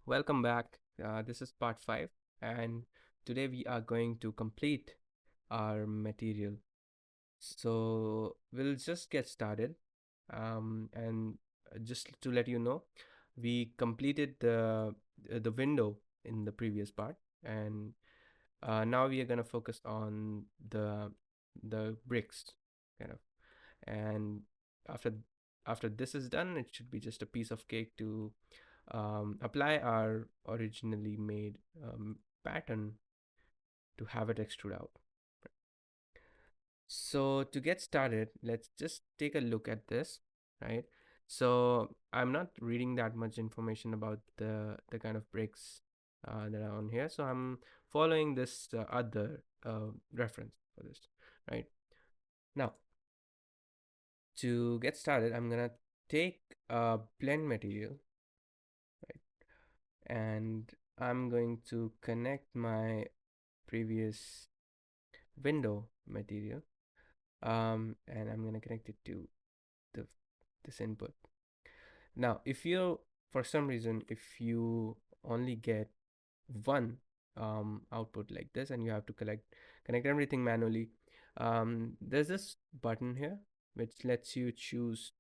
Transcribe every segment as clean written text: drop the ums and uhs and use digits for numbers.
welcome back. This is part 5, and today we are going to complete our material. So, we'll just get started. And just to let you know, we completed the window in the previous part, and now we are going to focus on the bricks, kind of. And after after this is done, it should be just a piece of cake to apply our originally made pattern to have it extrude out. So to get started, let's just take a look at this, right? So I'm not reading that much information about the kind of bricks that are on here. So I'm following this other reference for this, right? Now, to get started, I'm gonna take a blend material, right? And I'm going to connect my previous window material, and I'm gonna connect it to the this input. Now, if you for some reason if you only get one output like this and you have to connect everything manually, there's this button here which lets you choose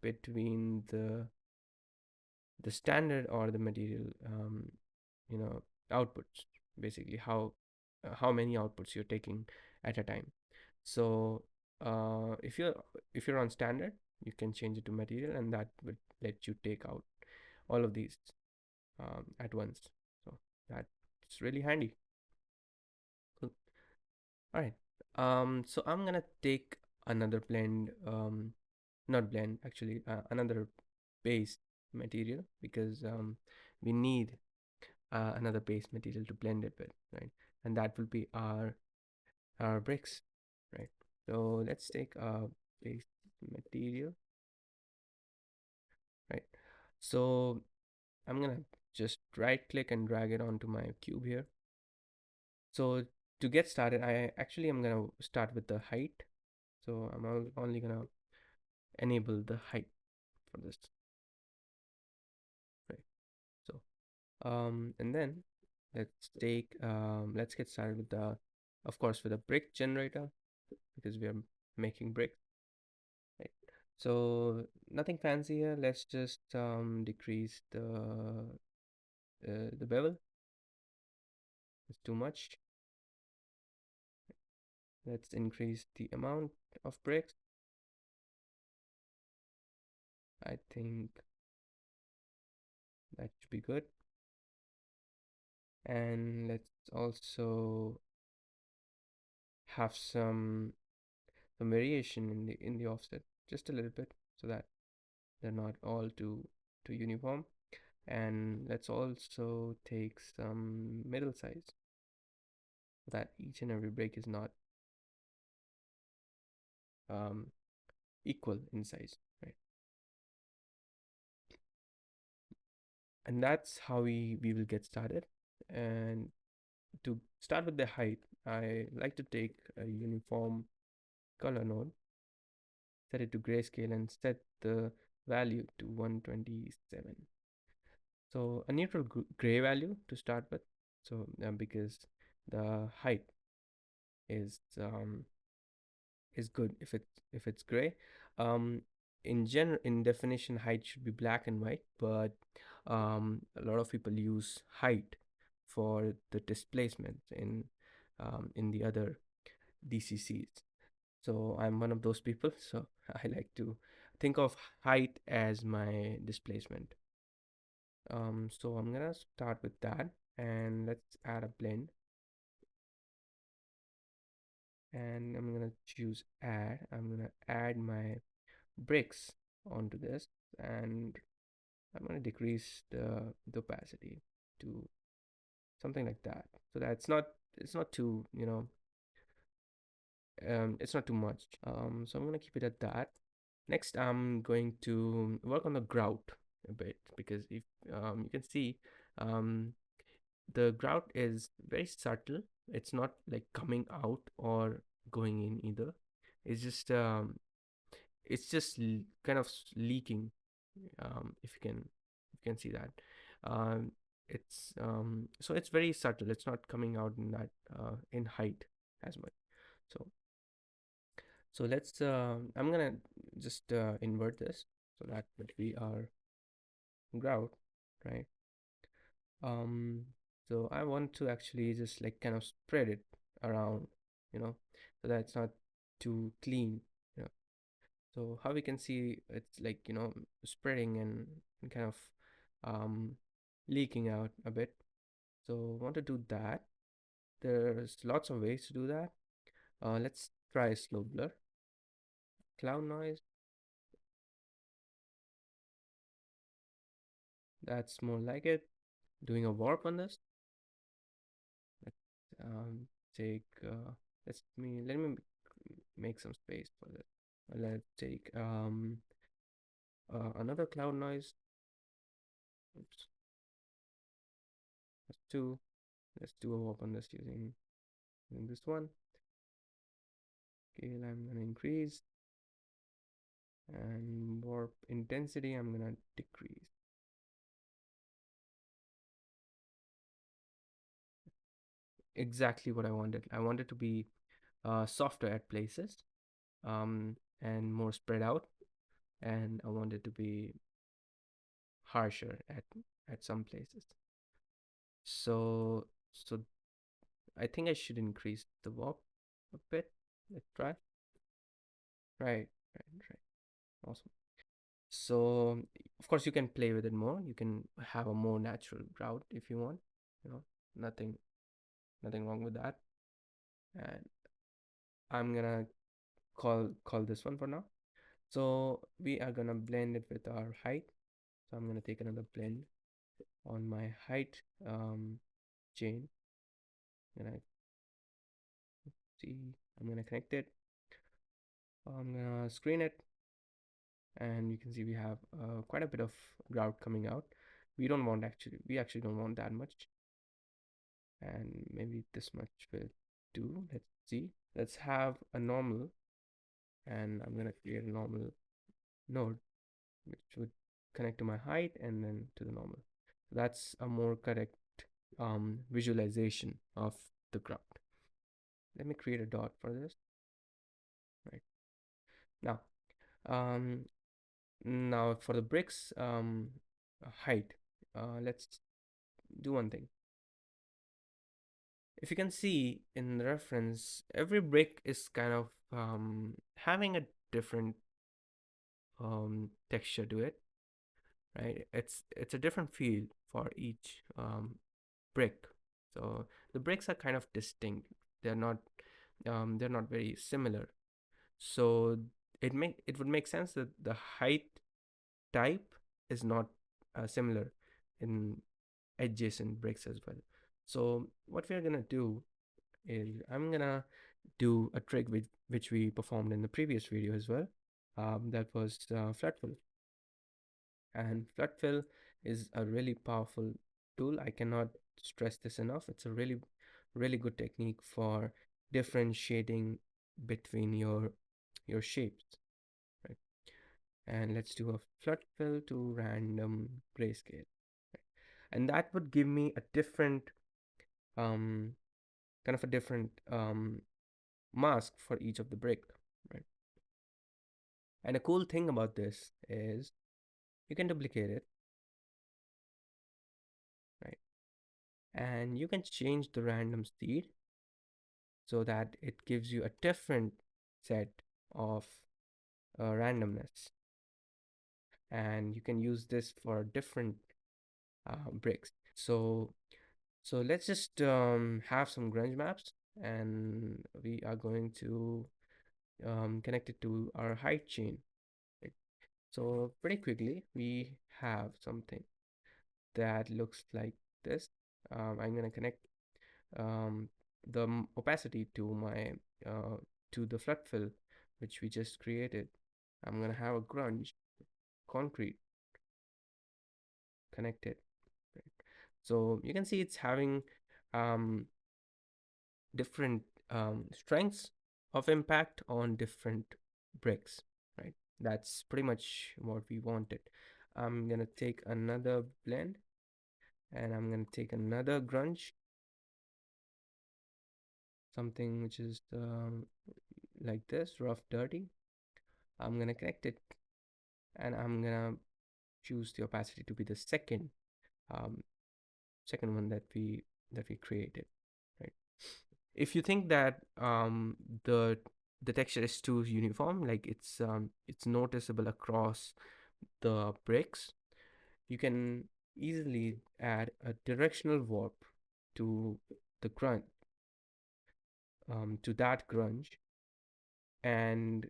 between the standard or the material, you know outputs, basically how many outputs you're taking at a time. So if you're on standard, you can change it to material, and that would let you take out all of these at once. So that's really handy. Cool. All right. So I'm gonna take another blend, not blend actually, another base material, because we need another base material to blend it with, right? And that will be our bricks, right? So let's take a base material, right? So I'm gonna just right click and drag it onto my cube here. So to get started, I actually am gonna start with the height. So I'm only gonna enable the height for this, right? So and then let's get started with the, of course, with a brick generator, because we are making bricks, right? So nothing fancy here. Let's just decrease the bevel. It's too much. Let's increase the amount of bricks. I think that should be good. And let's also have some variation in the offset, just a little bit, so that they're not all too uniform. And let's also take some middle size, so that each and every break is not um, equal in size, right? And that's how we will get started. And to start with the height, I like to take a uniform color node, set it to grayscale, and set the value to 127. So a neutral gray value to start with. So because the height is good if it's gray. In definition, height should be black and white, but a lot of people use height for the displacement in the other DCCs. So I'm one of those people. So I like to think of height as my displacement. So I'm gonna start with that, and let's add a blend. And I'm gonna choose add. I'm gonna add my bricks onto this, and I'm gonna decrease the opacity to something like that, so that it's not too, it's not too much. So I'm gonna keep it at that. Next, I'm going to work on the grout a bit, because if you can see, um, the grout is very subtle. It's not like coming out or going in either. It's just kind of leaking. If you can see that. Um, so it's very subtle. It's not coming out in that in height as much. So let's I'm gonna just invert this so that would be our grout, right? Um, so I want to actually just like kind of spread it around, you know, so that it's not too clean, you know. So how we can see it's like, spreading and kind of um leaking out a bit. So I want to do that. There's lots of ways to do that. Let's try slow blur, cloud noise. That's more like it. Doing a warp on this. Let's take let me make some space for this. Let's take another cloud noise. Oops, that's two. Let's do a warp on this using this one. Scale I'm gonna increase, and warp intensity I'm gonna decrease. Exactly what I wanted. I wanted to be softer at places, and more spread out, and I wanted to be harsher at some places. So I think I should increase the warp a bit. Let's try. Right. Awesome. So of course you can play with it more. You can have a more natural route if you want. You know, nothing nothing wrong with that. And I'm gonna call this one for now. So we are gonna blend it with our height. So I'm gonna take another blend on my height chain. Gonna see. I'm gonna connect it. I'm gonna screen it, and you can see we have quite a bit of grout coming out. We actually don't want that much, and maybe this much will do. Let's see. Let's have a normal, and I'm gonna create a normal node which would connect to my height and then to the normal. That's a more correct visualization of the grout. Let me create a dot for this. Right now, um, now for the bricks height, let's do one thing. If you can see in the reference, every brick is kind of having a different texture to it, right? It's a different feel for each brick. So the bricks are kind of distinct. They're not very similar. So it would make sense that the height type is not similar in adjacent bricks as well. So what we're gonna do is I'm gonna do a trick which we performed in the previous video as well. That was flood fill, and flood fill is a really powerful tool. I cannot stress this enough. It's a really good technique for differentiating between your shapes, right? And let's do a flood fill to random grayscale, right? And that would give me a different um kind of a different mask for each of the brick, right? And a cool thing about this is you can duplicate it, right? And you can change the random seed so that it gives you a different set of randomness. And you can use this for different bricks. So let's just have some grunge maps, and we are going to connect it to our height chain. Right? So pretty quickly, we have something that looks like this. I'm gonna connect the opacity to my to the flood fill which we just created. I'm gonna have a grunge concrete connected. Right? So you can see it's having um, different strengths of impact on different bricks. Right? That's pretty much what we wanted. I'm gonna take another blend And I'm gonna take another grunge, something which is like this, rough, dirty. I'm gonna connect it, and I'm gonna choose the opacity to be the um, second one that we created, right? If you think that the texture is too uniform, like it's noticeable across the bricks, you can easily add a directional warp to the grunge, to that grunge, and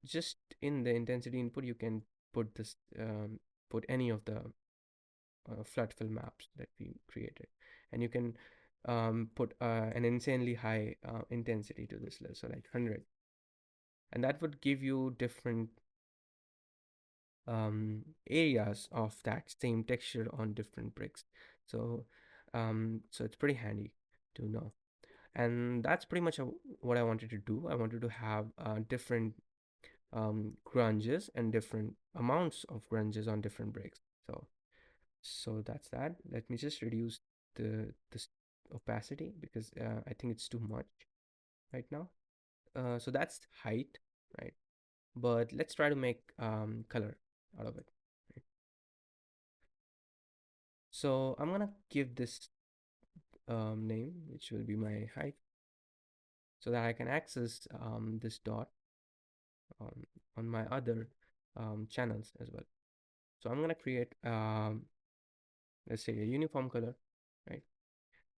just in the intensity input you can put this put any of the flood fill maps that we created, and you can put an insanely high intensity to this list, so like 100, and that would give you different areas of that same texture on different bricks. So it's pretty handy to know. And that's pretty much what I wanted to do. I wanted to have different grunges and different amounts of grunges on different bricks. So that's that. Let me just reduce the opacity because I think it's too much right now. So that's height, right? But let's try to make color out of it. Right? So I'm gonna give this name, which will be my height, so that I can access this dot um, on my other channels as well. So I'm gonna create, let's say, a uniform color, right?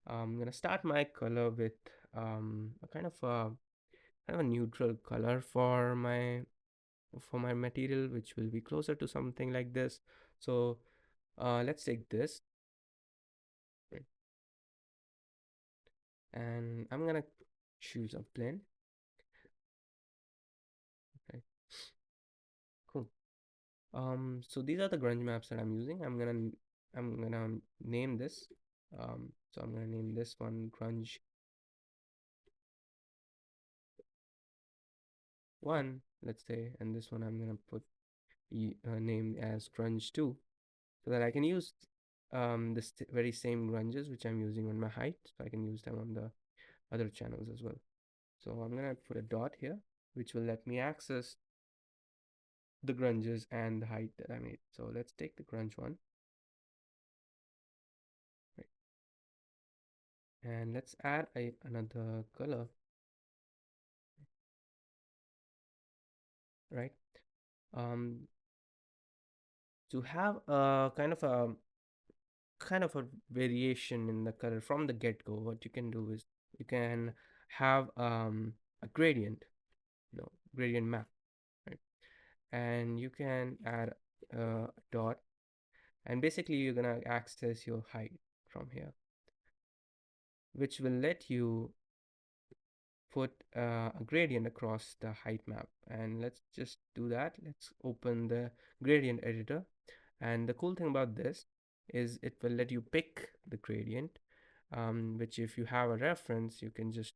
I'm gonna start my color with a kind of a neutral color for my material, which will be closer to something like this. So let's take this, right? And I'm gonna choose a blend. Okay, cool. So these are the grunge maps that I'm using. I'm gonna name this. So I'm gonna name this one grunge one, let's say, and this one I'm gonna put name as grunge two, so that I can use this very same grunges which I'm using on my height, so I can use them on the other channels as well. So I'm gonna put a dot here, which will let me access the grunges and the height that I made. So let's take the grunge one, right? And let's add another color, right? Um, to have a kind of a variation in the color from the get-go, what you can do is you can have a gradient, gradient map, right? And you can add a dot, and basically you're gonna access your height from here, which will let you put a gradient across the height map. And let's just do that. Let's open the gradient editor. And the cool thing about this is it will let you pick the gradient, which if you have a reference, you can just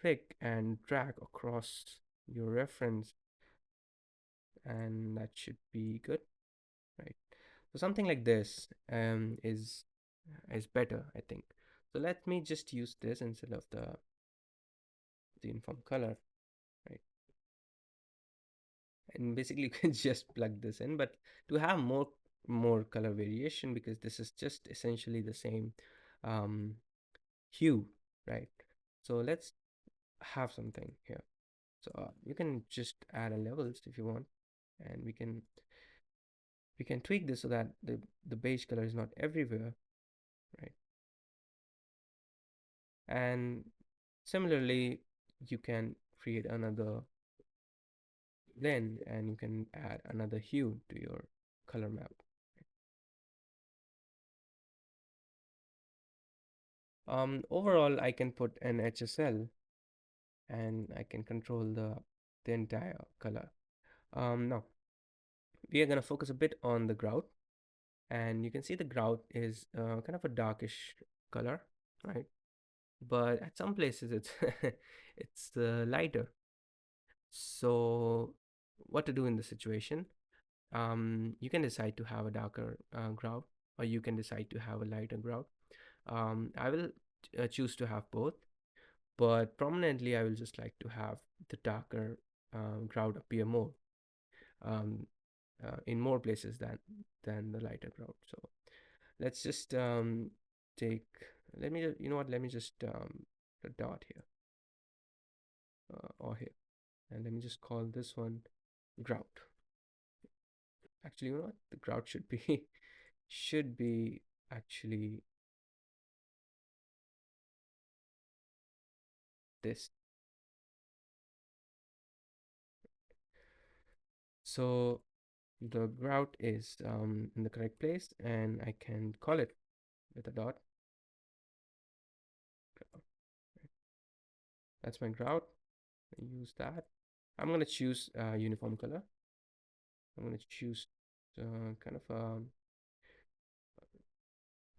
click and drag across your reference, and that should be good, right? So something like this is better, I think. So let me just use this instead of the uniform color, right? And basically you can just plug this in, but to have more color variation, because this is just essentially the same um, hue, right? So let's have something here. So you can just add a levels if you want, and we can tweak this so that the beige color is not everywhere, right? And similarly, you can create another blend and you can add another hue to your color map. Overall, I can put an HSL and I can control the entire color. Now we are gonna focus a bit on the grout, and you can see the grout is kind of a darkish color, right? But at some places it's it's lighter. So what to do in this situation? You can decide to have a darker grout, or you can decide to have a lighter grout. I will choose to have both, but prominently I will just like to have the darker grout appear more, um, in more places than the lighter grout. So let's just take. Let me. You know what? Let me just a dot here, or here, and let me just call this one grout. Actually, you know what? The grout should be should be actually this. So the grout is in the correct place, and I can call it with a dot. That's my grout. I use that. I'm gonna choose uniform color. I'm gonna choose kind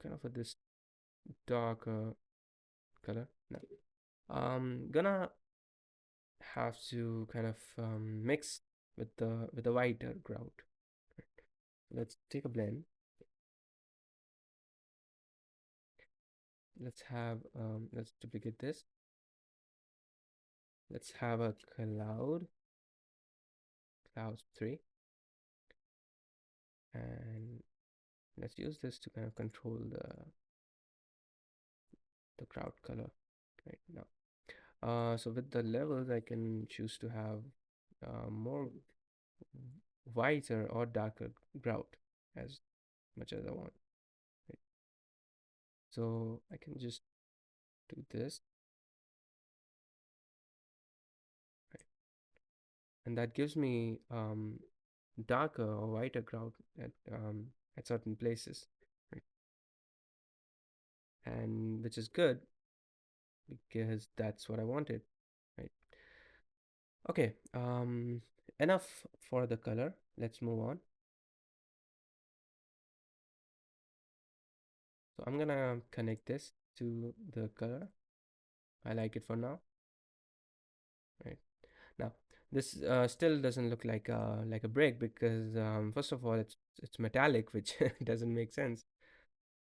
of this darker color. No. Gonna have to kind of mix with the whiter grout. Let's take a blend. Let's duplicate this. Let's have a cloud 3, and let's use this to kind of control the crowd color right now. So with the levels, I can choose to have more whiter or darker grout as much as I want. Right? So I can just do this, right? And that gives me darker or whiter grout at certain places, right? And which is good because that's what I wanted, right? Okay, enough for the color. Let's move on. So I'm gonna connect this to the color. I like it for now. Right now, this still doesn't look like a brick because first of all, it's metallic, which doesn't make sense.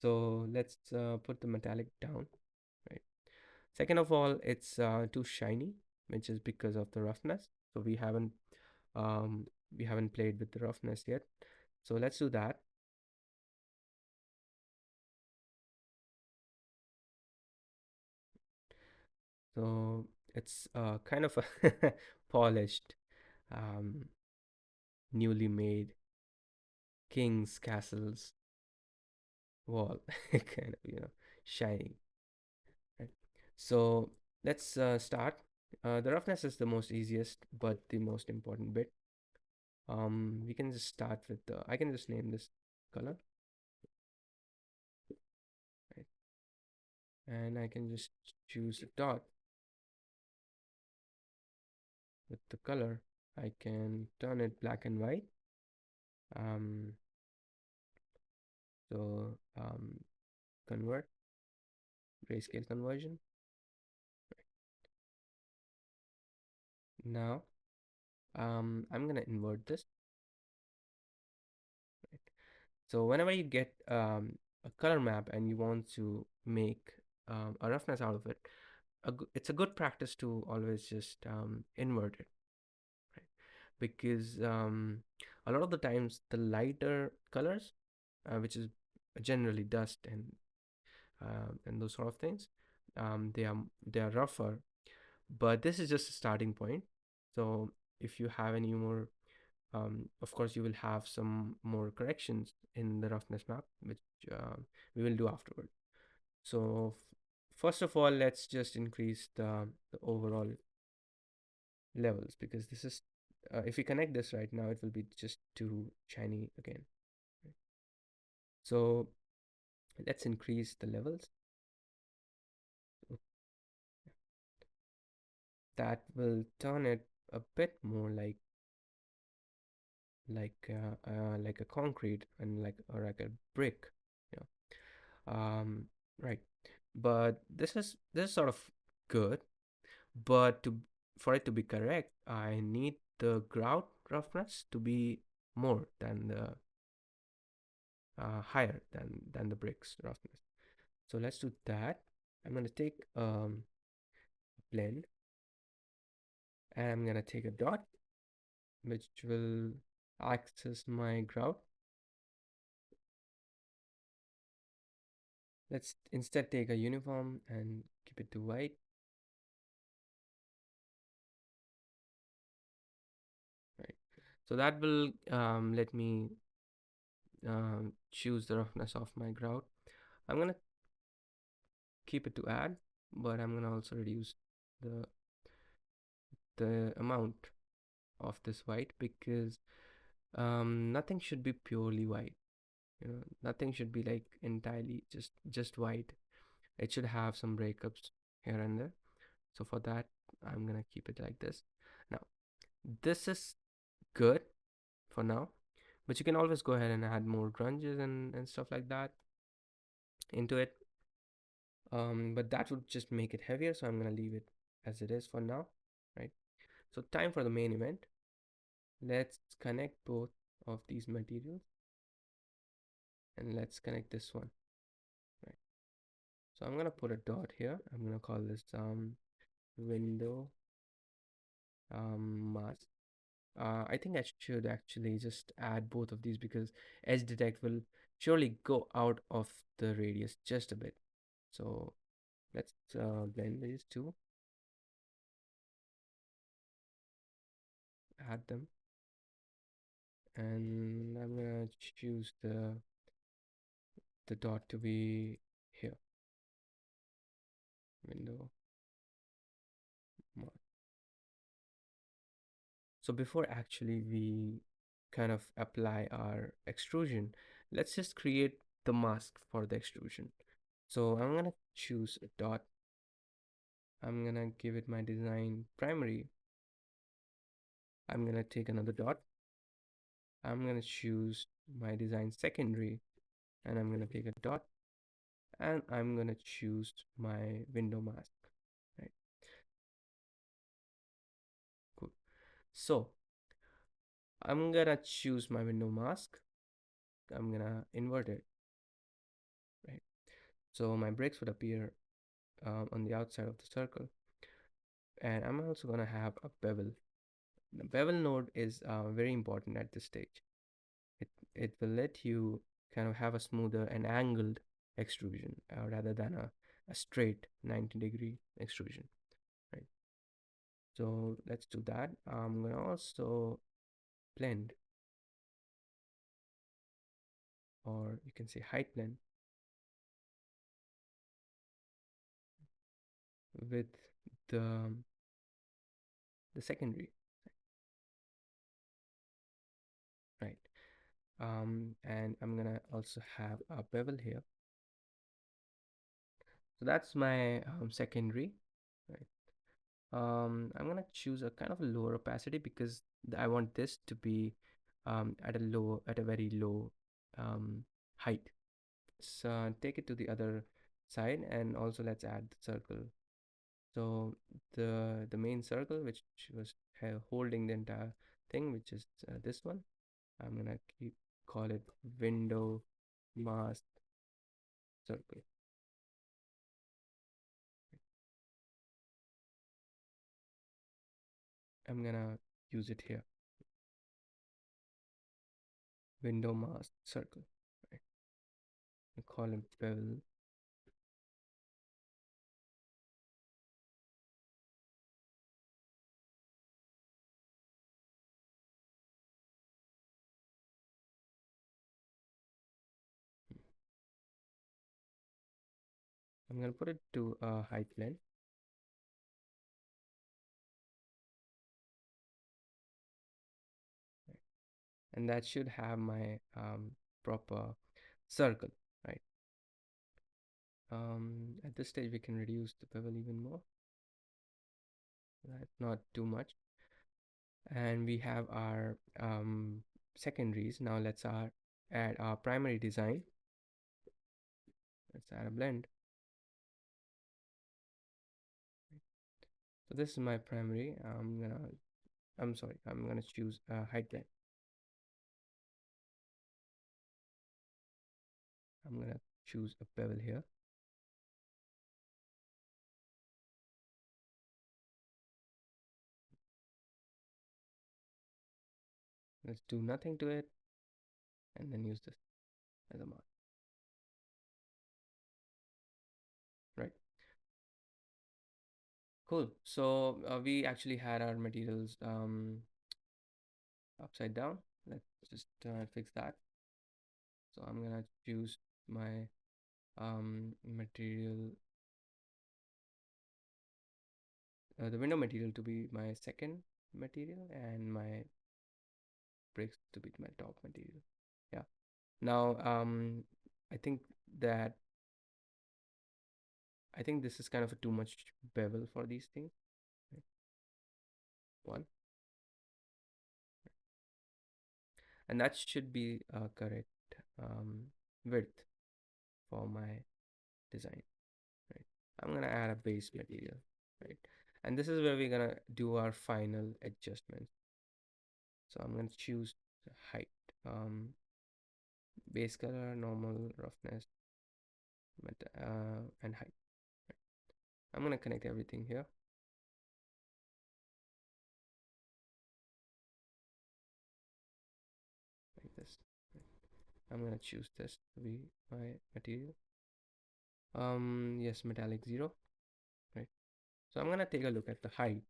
So let's put the metallic down. Right. Second of all, it's too shiny, which is because of the roughness. So um we haven't played with the roughness yet. So let's do that. So it's kind of a polished, um, newly made king's castle's wall, kind of, shiny. Right? So let's start. The roughness is the most easiest, but the most important bit. We can just start with I can just name this color, right? And I can just choose a dot with the color. I can turn it black and white. Um, convert, grayscale conversion. Now, I'm gonna invert this. Right? So whenever you get a color map and you want to make a roughness out of it, it's a good practice to always just invert it, right? Because a lot of the times the lighter colors, which is generally dust and those sort of things, they are rougher, but this is just a starting point. So if you have any more, of course, you will have some more corrections in the roughness map, which we will do afterward. So, first of all, let's just increase the overall levels because this is, if we connect this right now, it will be just too shiny again. Right? So, let's increase the levels. So that will turn it a bit more like a concrete and like a brick, you know. Right. But this is sort of good, but to for it to be correct, I need the grout roughness to be more than higher than the brick's roughness. So let's do that. I'm gonna take a blend, and I'm gonna take a dot which will access my grout. Let's instead take a uniform and keep it to white. Right. So that will let me choose the roughness of my grout. I'm gonna keep it to add, but I'm gonna also reduce the the amount of this white because nothing should be purely white. You know, nothing should be like entirely just white. It should have some breakups here and there. So for that, I'm gonna keep it like this. Now, this is good for now, but you can always go ahead and add more grunges and stuff like that into it. But that would just make it heavier, so I'm gonna leave it as it is for now, right? So time for the main event. Let's connect both of these materials and let's connect this one, right? So I'm gonna put a dot here. I'm gonna call this window mask. I think I should actually just add both of these because edge detect will surely go out of the radius just a bit. So let's blend these two, add them, and I'm gonna choose the dot to be here, window mask. So before actually we kind of apply our extrusion, let's just create the mask for the extrusion. So I'm gonna choose a dot. I'm gonna give it my design primary. I'm gonna take another dot. I'm gonna choose my design secondary, and I'm gonna take a dot, and I'm gonna choose my window mask. Right, cool. So I'm gonna choose my window mask. I'm gonna invert it, right? So my bricks would appear on the outside of the circle, and I'm also gonna have a bevel. The bevel node is very important at this stage. It will let you kind of have a smoother and angled extrusion rather than a straight 90-degree extrusion, right? So let's do that. I'm gonna also blend, or you can say height blend, with the the secondary, right? And I'm gonna also have a bevel here. So that's my secondary, right? I'm gonna choose a kind of a lower opacity because I want this to be at a very low height. So take it to the other side, and also let's add the circle. So the main circle, which was holding the entire thing, which is this one, I'm gonna keep call it window mask circle. I'm gonna use it here, window mask circle. Right? I call it bevel. I'm gonna put it to a height blend. Right? And that should have my proper circle, right? At this stage, we can reduce the bevel even more. That's not too much. And we have our secondaries. Now let's add our primary design. Let's add a blend. So this is my primary. I'm gonna choose a height blend. I'm gonna choose a bevel here. Let's do nothing to it and then use this as a mark, right? Cool. So we actually had our materials upside down. Let's just fix that. So I'm gonna choose my material, the window material to be my second material and my bricks to be my top material. Yeah. Now I think that I think this is kind of a too much bevel for these things. Right? One, and that should be correct width for my design. Right. I'm gonna add a base material. Right. And this is where we're gonna do our final adjustments. So I'm gonna choose the height, base color, normal, roughness, and height. Right. I'm gonna connect everything here like this. I'm gonna choose this to be my material. Yes, metallic 0, right? So I'm gonna take a look at the height,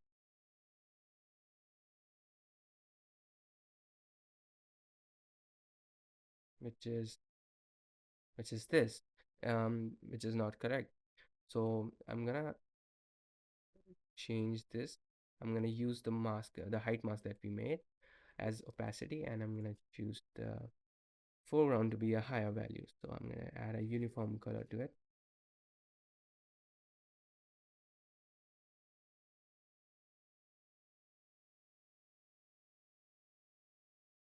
which is this, which is not correct. So I'm gonna change this. I'm gonna use the mask, the height mask that we made as opacity, and I'm gonna choose the foreground to be a higher value. So I'm gonna add a uniform color to it.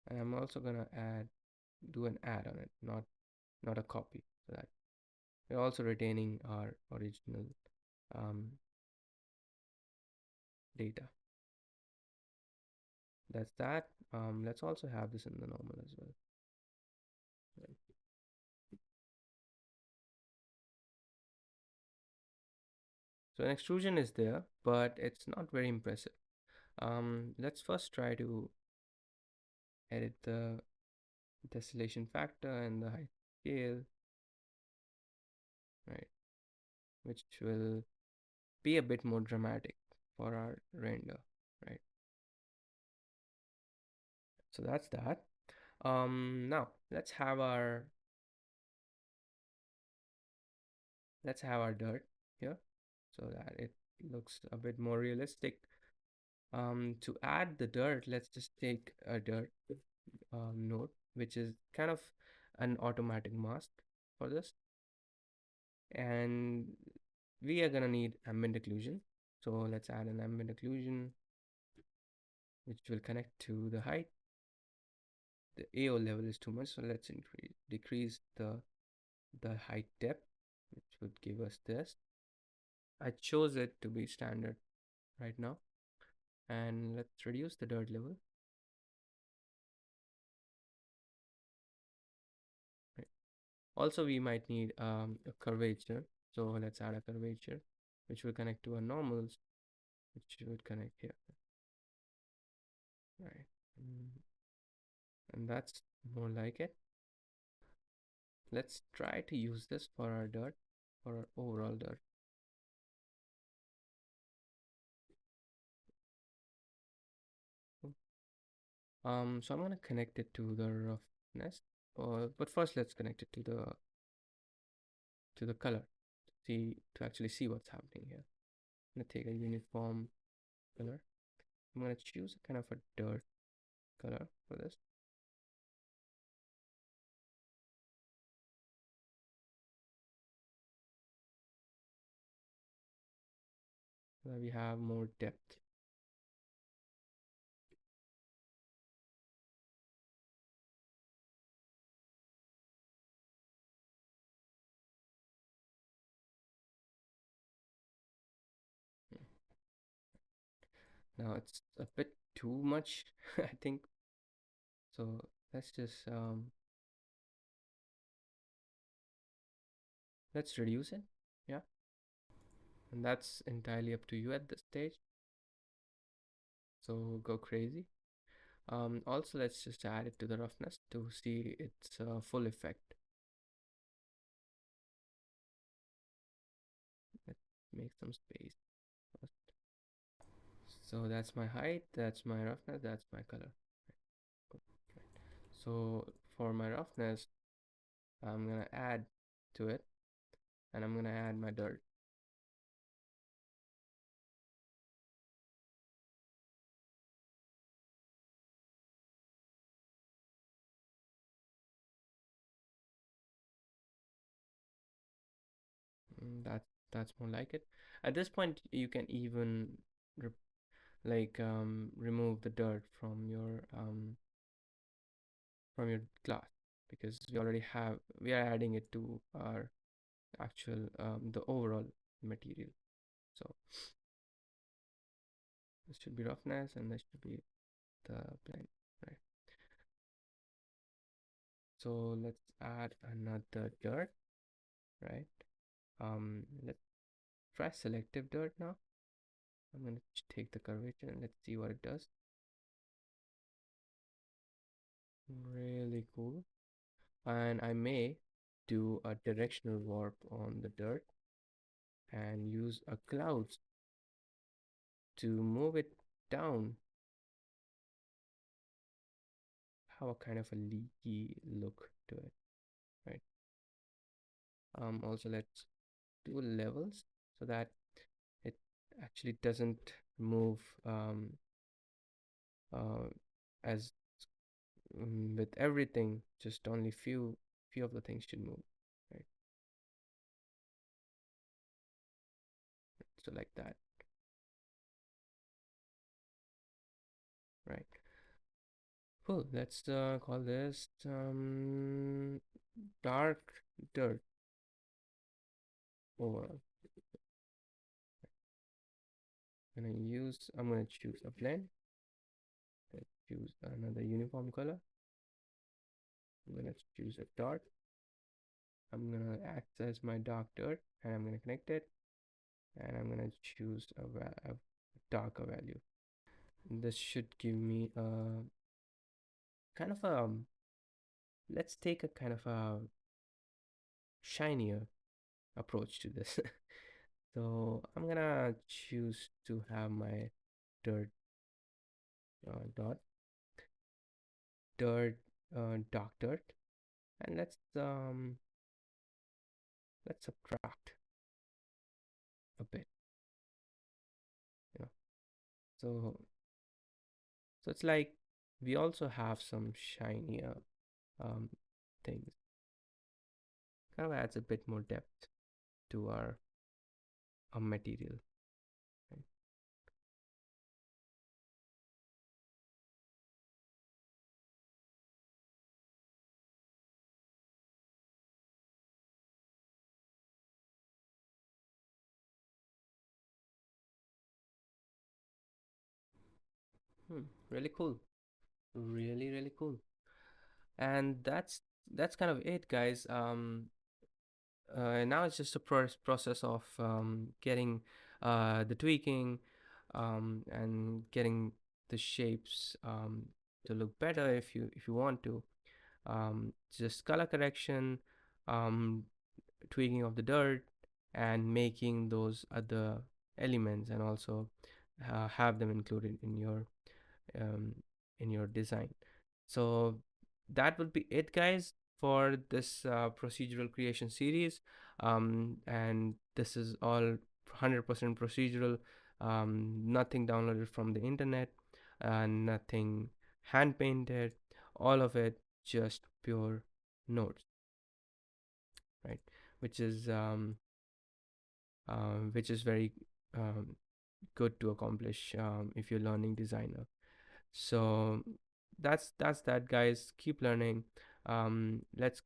And I'm also gonna do an add on it, not a copy, so that we're also retaining our original um, data. That's that. Let's also have this in the normal as well. Right. So an extrusion is there, but it's not very impressive. Let's first try to edit the tessellation factor and the height scale, right? Which will be a bit more dramatic for our render, right? So that's that. Now let's have our dirt here so that it looks a bit more realistic. To add the dirt, let's just take a dirt node, which is kind of an automatic mask for this. And we are gonna need ambient occlusion. So let's add an ambient occlusion, which will connect to the height. The AO level is too much, so let's decrease the height depth, which would give us this. I chose it to be standard right now. And let's reduce the dirt level. Right. Also, we might need a curvature. So let's add a curvature, which will connect to our normals, which would connect here. Right. And that's more like it. Let's try to use this for our dirt, for our overall dirt. So I'm gonna connect it to the roughness. But first let's connect it to the color. To actually see what's happening here. I'm gonna take a uniform color. I'm gonna choose a kind of a dirt color for this. So that we have more depth. Now it's a bit too much, I think. So let's just let's reduce it. Yeah, and that's entirely up to you at this stage. So go crazy. Also, let's just add it to the roughness to see its full effect. Let's make some space first. So that's my height, that's my roughness, that's my color. Cool. So for my roughness, I'm gonna add to it, and I'm gonna add my dirt. That's more like it. At this point, you can even re remove the dirt from your glass, because we are adding it to our actual the overall material. So this should be roughness, and this should be the blend, right? So let's add another dirt, right? Let's try selective dirt now. I'm gonna take the curvature and let's see what it does. Really cool. And I may do a directional warp on the dirt and use a cloud to move it down, have a kind of a leaky look to it, right? Also let's do levels so that it actually doesn't move uh, as with everything, just only few of the things should move, right? So like that, right? Cool. Let's call this dark dirt overall. I'm gonna choose a blend. Let's choose another uniform color. I'm gonna choose a dark. I'm gonna access my dark dirt and I'm gonna connect it, and I'm gonna choose a darker value. This should give me a kind of a let's take a kind of a shinier approach to this. So I'm gonna choose to have my dirt dot dirt dark dirt, and let's subtract a bit, you know. So it's like we also have some shinier um things. Kind of adds a bit more depth to our material. Right? Really cool. Really cool. And that's kind of it, guys. Now it's just a process of getting the tweaking and getting the shapes to look better if you want to. Just color correction, um, tweaking of the dirt, and making those other elements, and also have them included um, in your design. So that would be it, guys, for this procedural creation series. And this is all 100% procedural, nothing downloaded from the internet, nothing hand painted, all of it just pure notes, right? Which is which is very um, good to accomplish if you're learning designer. So that's that, guys. Keep learning. Let's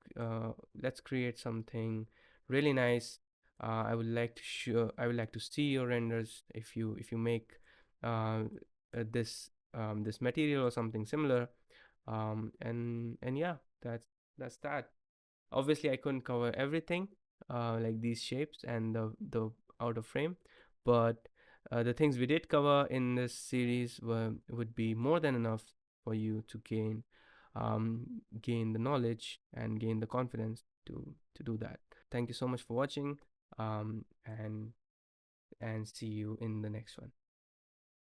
create something really nice. I would like to see your renders if you make this material or something similar. And yeah, that's that. Obviously I couldn't cover everything, like these shapes and the outer frame. But the things we did cover in this series would be more than enough for you to gain the knowledge and gain the confidence to do that. Thank you so much for watching, and see you in the next one.